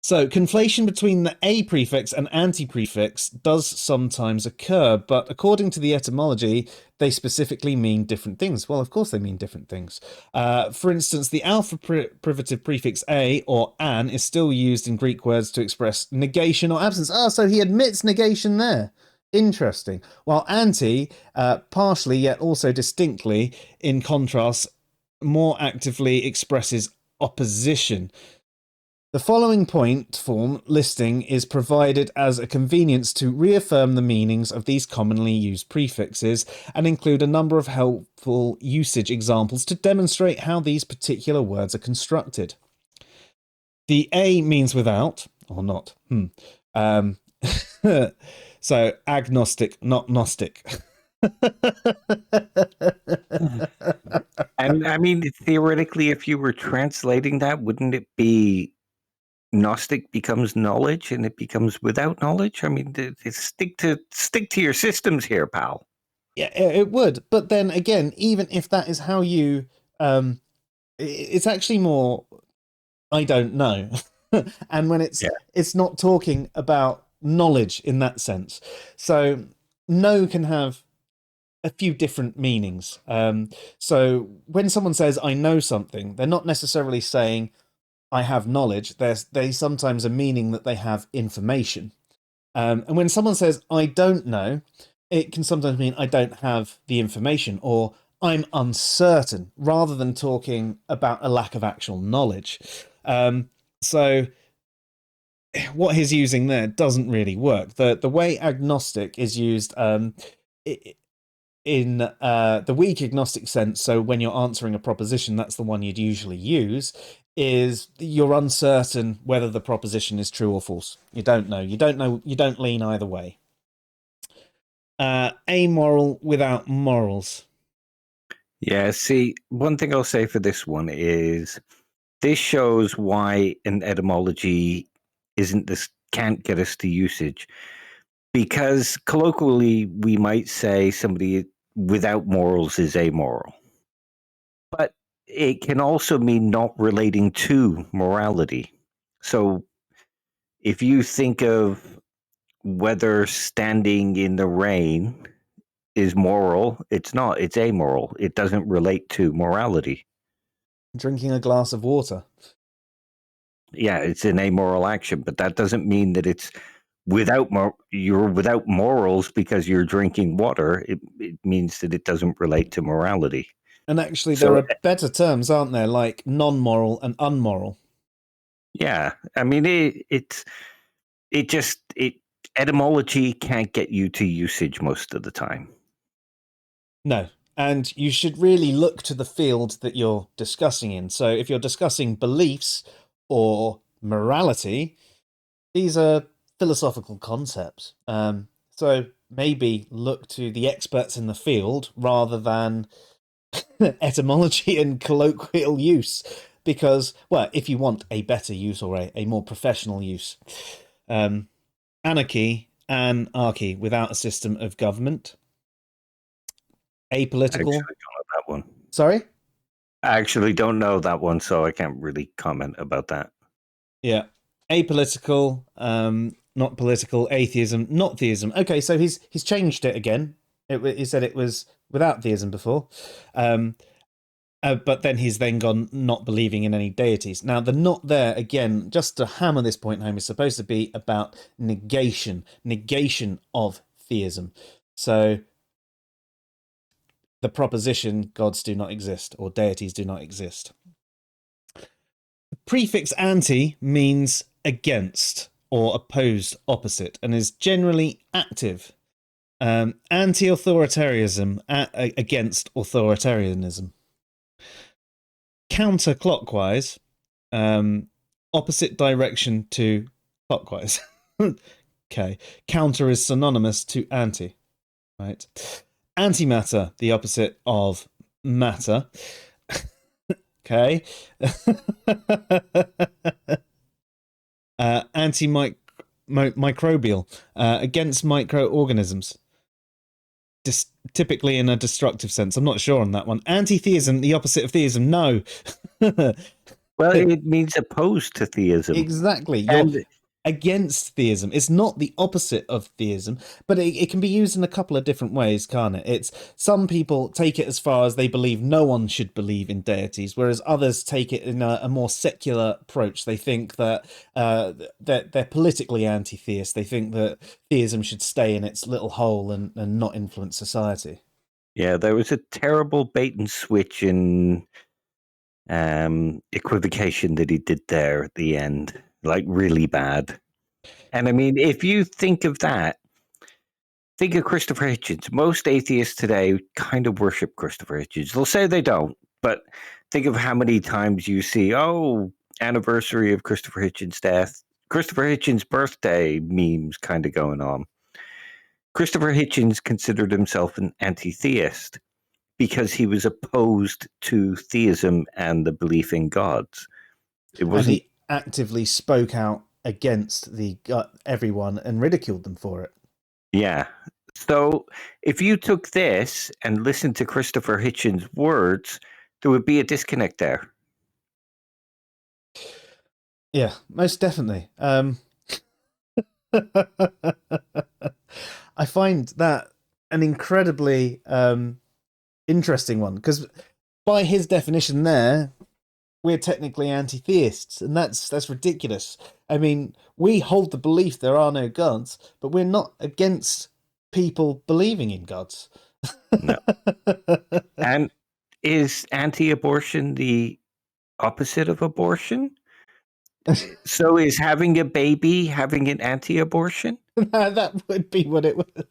So conflation between the a prefix and anti-prefix does sometimes occur, but according to the etymology, they specifically mean different things. Well, of course they mean different things. For instance, the alpha privative prefix a or an is still used in Greek words to express negation or absence. Oh, so he admits negation there. Interesting. While anti, partially yet also distinctly, in contrast, more actively expresses opposition. The following point form listing is provided as a convenience to reaffirm the meanings of these commonly used prefixes and include a number of helpful usage examples to demonstrate how these particular words are constructed. The a means without, or not. So agnostic, not gnostic. And I mean, theoretically, if you were translating that, wouldn't it be Gnostic becomes knowledge and it becomes without knowledge? I mean, stick to your systems here, pal. Yeah, it would. But then again, even if that is how you, it's actually more, I don't know. And when it's not talking about knowledge in that sense. So know can have a few different meanings. So when someone says I know something, they're not necessarily saying I have knowledge. They sometimes are meaning that they have information. And when someone says I don't know, it can sometimes mean I don't have the information or I'm uncertain, rather than talking about a lack of actual knowledge. So what he's using there doesn't really work. The way agnostic is used in the weak agnostic sense, so when you're answering a proposition, that's the one you'd usually use, is you're uncertain whether the proposition is true or false. You don't know. You don't lean either way. Amoral without morals. Yeah, see, one thing I'll say for this one is this shows why an etymology can't get us to usage. Because colloquially, we might say somebody without morals is amoral. But it can also mean not relating to morality. So if you think of whether standing in the rain is moral, it's not, it's amoral. It doesn't relate to morality. Drinking a glass of water. Yeah, it's an amoral action, but that doesn't mean that it's you're without morals because you're drinking water. It means that it doesn't relate to morality. And actually, there are better terms, aren't there, like non-moral and unmoral? Yeah, I mean, etymology can't get you to usage most of the time. No, and you should really look to the field that you're discussing in. So if you're discussing beliefs or morality, these are philosophical concepts. So maybe look to the experts in the field rather than etymology and colloquial use, because, well, if you want a better use or a more professional use, anarchy without a system of government. Apolitical. I actually don't know that one. Sorry? I actually don't know that one, so I can't really comment about that. Yeah. Apolitical, not political, atheism, not theism. Okay, so he's changed it again. He said it was without theism before. But then he's then gone not believing in any deities. Now, the not there, again, just to hammer this point home, is supposed to be about negation of theism. So the proposition gods do not exist or deities do not exist. The prefix anti means against or opposed, opposite, and is generally active. Anti-authoritarianism, against authoritarianism. Counterclockwise, opposite direction to clockwise. Okay. Counter is synonymous to anti, right? Antimatter, the opposite of matter. Okay. Antimicrobial, against microorganisms. Typically in a destructive sense. I'm not sure on that one. Anti-theism, the opposite of theism. No. Well, it means opposed to theism. Exactly. You're And against theism. It's not the opposite of theism, but it can be used in a couple of different ways, can't it? It's some people take it as far as they believe no one should believe in deities, whereas others take it in a more secular approach. They think that they're politically anti-theist. They think that theism should stay in its little hole and not influence society. yeah, there was a terrible bait and switch in equivocation that he did there at the end, like really bad. And I mean, if you think of that, think of Christopher Hitchens. Most atheists today kind of worship Christopher Hitchens. They'll say they don't, but think of how many times you see, oh, anniversary of Christopher Hitchens' death, Christopher Hitchens' birthday memes kind of going on. Christopher Hitchens considered himself an anti-theist because he was opposed to theism and the belief in gods. It And wasn't. he actively spoke out against the everyone and ridiculed them for it. Yeah. So if you took this and listened to Christopher Hitchens' words, there would be a disconnect there. Yeah, most definitely. I find that an incredibly interesting one because, by his definition, there we're technically anti-theists, and that's ridiculous. I mean, we hold the belief there are no gods, but we're not against people believing in gods. No. And is anti-abortion the opposite of abortion? So is having a baby having an anti-abortion? That would be what it would.